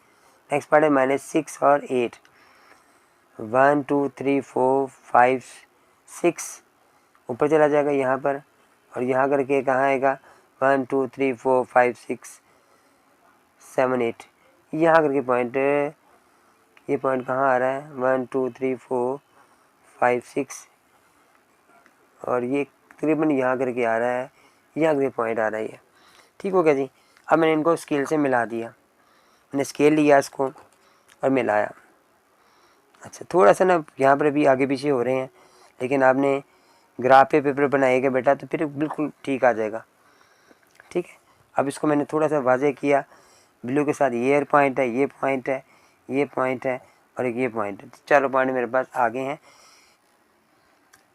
नेक्स्ट पार्ट है -6 और 8, 1 2 3 4 5 6 ऊपर चला जाएगा यहाँ पर, और यहाँ करके कहाँ आएगा 1 2 3 4 5 6 7 8, यहाँ करके पॉइंट, ये पॉइंट कहाँ आ रहा है 1 2 3 4 5 6, और ये तकरीबन यहाँ करके आ रहा है, यहाँ करके पॉइंट आ रहा है ये। ठीक हो गया जी। अब मैंने इनको स्केल से मिला दिया, मैंने स्केल लिया इसको और मिलाया। अच्छा, थोड़ा सा ना यहाँ पर भी आगे पीछे हो रहे हैं, लेकिन आपने ग्राफ पे पेपर बनाएगा बेटा तो फिर बिल्कुल ठीक आ जाएगा। ठीक है, अब इसको मैंने थोड़ा सा वाज़ेह किया, ब्लू के साथ ये पॉइंट है, ये पॉइंट है, ये पॉइंट है और एक ये पॉइंट है, चारों पॉइंट मेरे पास आगे हैं।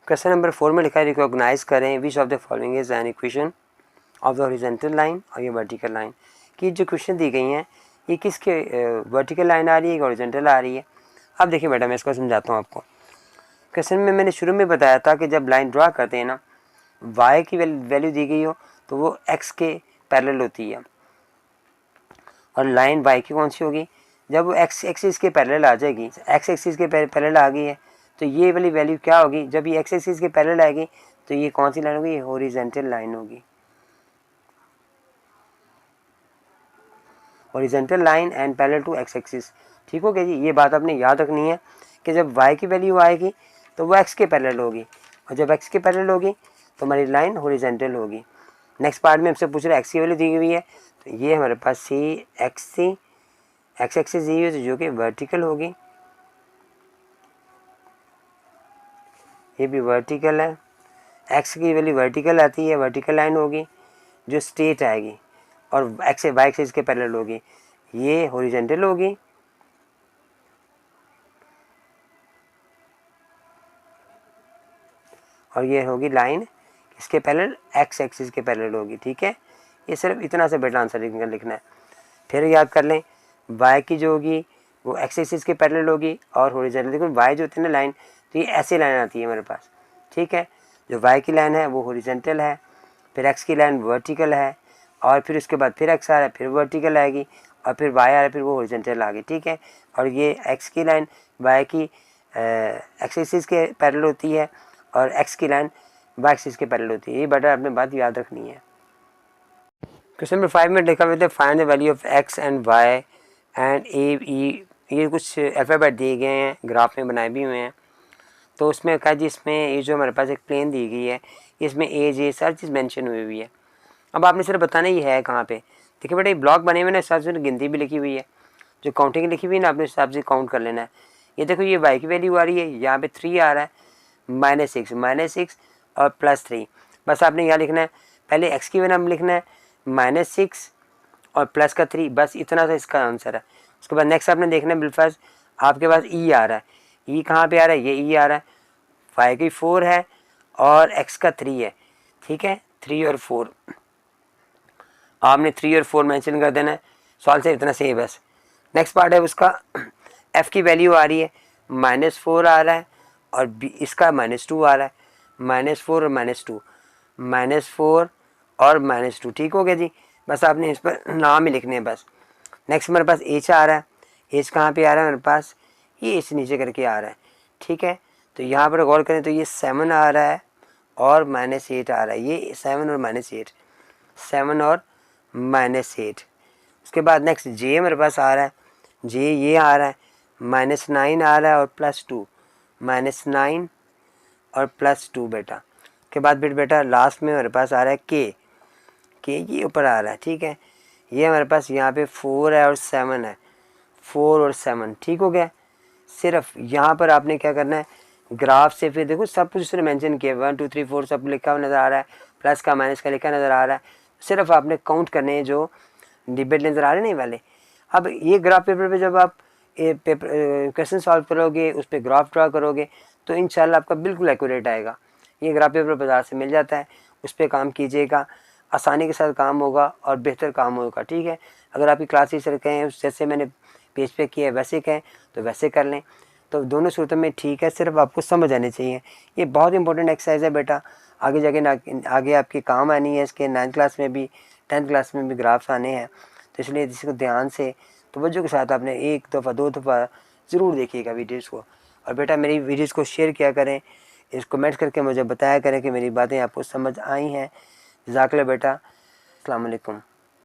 क्वेश्चन नंबर 4 में लिखा है रिकॉग्नाइज करें which of the following is an equation of the horizontal line और ये वर्टिकल लाइन की जो क्वेश्चन दी गई हैं ये किसके वर्टिकल लाइन आ रही है, हॉरिजॉन्टल आ रही है। अब देखिए बेटा मैं इसको समझाता हूँ आपको। क्वेश्चन में मैंने शुरू में बताया था कि जब लाइन ड्रा करते हैं ना, y की वैल्यू दी गई हो तो वो x के पैरेलल होती है, और लाइन y की कौन सी होगी, जब वो x एक्सिस के पैरेलल आ जाएगी, x एक्सिस के पैरेलल आ गई है तो ये वाली वैल्यू क्या होगी, जब ये x एक्सिस के पैरेलल आएगी तो ये कौन सी लाइन होगी, ये हॉरिजॉन्टल लाइन होगी, horizontal line and parallel to x axis. ठीक हो गया जी, ये बात आपने याद रखनी है कि जब y की वैल्यू आएगी तो वो x के पैरेलल होगी, और जब x के पैरेलल होगी तो हमारी लाइन हॉरिजॉन्टल होगी। नेक्स्ट पार्ट में हमसे पूछ रहा है x की वैल्यू दी हुई है, तो ये हमारे पास सी x एक्सिस दी हुई है जो कि वर्टिकल होगी, ये भी वर्टिकल है, x की वैल्यू वर्टिकल आती है, वर्टिकल लाइन होगी जो स्ट्रेट आएगी और x से y एक्सिस के पैरेलल होगी, ये हॉरिजॉन्टल होगी, और ये होगी लाइन इसके पैरेलल एक्स एक्सिस के पैरेलल होगी, ठीक है। ये सिर्फ इतना सा बेटा आंसर लिखना है। फिर याद कर लें वाई की जो होगी वो एक्स एक्सिस के पैरेलल होगी और हॉरिजॉन्टल। देखो वाई जो होती है ना लाइन, तो ये ऐसी लाइन आती है मेरे पास, ठीक है। जो वाई की लाइन है वो हॉरिजॉन्टल है, फिर एक्स की लाइन वर्टिकल है, और फिर उसके बाद फिर एक्स आ रहा है, फिर वर्टिकल आएगी, और फिर वाई आ रहा है, फिर वो हॉरिजॉन्टल आ गई, ठीक है। और ये एक्स की लाइन वाई की एक्स एक्सिस के पैरेलल होती है और एक्स की लाइन वाई एक्सिस के पैरेलल होती है। ये बेटा आपने बात याद रखनी है। क्वेश्चन नंबर 5 में लिखा हुआ है find the value of x and y and a e. ये कुछ अल्फ़ाबेट दिए गए हैं, ग्राफ में बनाए भी हुए हैं। तो उसमें कहा जी इसमें ये जो हमारे पास एक प्लेन दी गई है, इसमें ए जे हर चीज़ मेंशन हुई हुई है। अब आपने सिर्फ बताना ये है कहाँ पे। देखिए बेटा ये ब्लॉक बने हुए ना, हिसाब से गिनती भी लिखी हुई है, जो काउंटिंग लिखी हुई है ना आपने हिसाब से काउंट कर लेना है। ये देखो ये वाई की वैल्यू आ रही है, यहाँ पे 3 आ रहा है, -6 और +3। बस आपने यहाँ लिखना है, पहले एक्स की वैल्यू लिखना है -6 और प्लस का 3, बस इतना सा इसका आंसर है। उसके बाद नेक्स्ट आपने देखना है बिलफर्ज आपके पास ई आ रहा है। ई कहाँ पे आ रहा है, ये ई आ रहा है, वाई की 4 है और एक्स का 3 है, ठीक है। 3 और 4 आपने 3 और 4 मेंशन कर देना है। सवाल से इतना सही है बस। नेक्स्ट पार्ट है उसका, एफ़ की वैल्यू आ रही है -4 आ रहा है और बी इसका -2 आ रहा है, -4 और -2, -4 और -2, ठीक हो गया जी। बस आपने इस पर नाम ही लिखने हैं बस। नेक्स्ट मेरे पास एच आ रहा है, एच कहाँ पे आ रहा है मेरे पास, ये एच नीचे करके आ रहा है, ठीक है। तो यहाँ पर गौर करें तो ये 7 आ रहा है और -8 आ रहा है, ये 7 और -8, 7 और -8। उसके बाद नेक्स्ट जे मेरे पास आ रहा है, जे ये आ रहा है -9 आ रहा है और +2, -9 और +2 बेटा। उसके बाद फिर बेटा लास्ट में मेरे पास आ रहा है के ये ऊपर आ रहा है, ठीक है। ये हमारे पास यहाँ पे 4 है और 7 है, 4 और 7, ठीक हो गया। सिर्फ यहाँ पर आपने क्या करना है, ग्राफ से फिर देखो सब कुछ उसने मेंशन किया, 1 2 3 4 सब लिखा हुआ नज़र आ रहा है, प्लस का माइनस का लिखा नज़र आ रहा है। सिर्फ आपने काउंट करने हैं जो डिबेट नज़र आ रहे नहीं वाले। अब ये ग्राफ पेपर पे जब आप पेपर क्वेश्चन सॉल्व करोगे, उस पर ग्राफ ड्रा करोगे, तो इंशाल्लाह आपका बिल्कुल एक्यूरेट आएगा। ये ग्राफ पेपर बाज़ार से मिल जाता है, उस पर काम कीजिएगा, आसानी के साथ काम होगा और बेहतर काम होगा, ठीक है। अगर आपकी क्लास टीचर कहें जैसे मैंने पेज पे किया है वैसे कहें तो वैसे कर लें, तो दोनों सूरतों में ठीक है, सिर्फ आपको समझ आनी चाहिए। ये बहुत इंपॉर्टेंट एक्सरसाइज है बेटा, आगे जाके आगे आपके काम आनी है। इसके 9th क्लास में भी 10th क्लास में भी ग्राफ्स आने हैं, तो इसलिए इसको ध्यान से तवज्जो के साथ आपने 1 दफ़ा 2 दफ़ा ज़रूर देखिएगा वीडियोज़ को। और बेटा मेरी वीडियोज़ को शेयर किया करें, इस कमेंट्स करके मुझे बताया करें कि मेरी बातें आपको समझ आई हैं। जज़ाकल्लाह बेटा, अस्सलाम वालेकुम।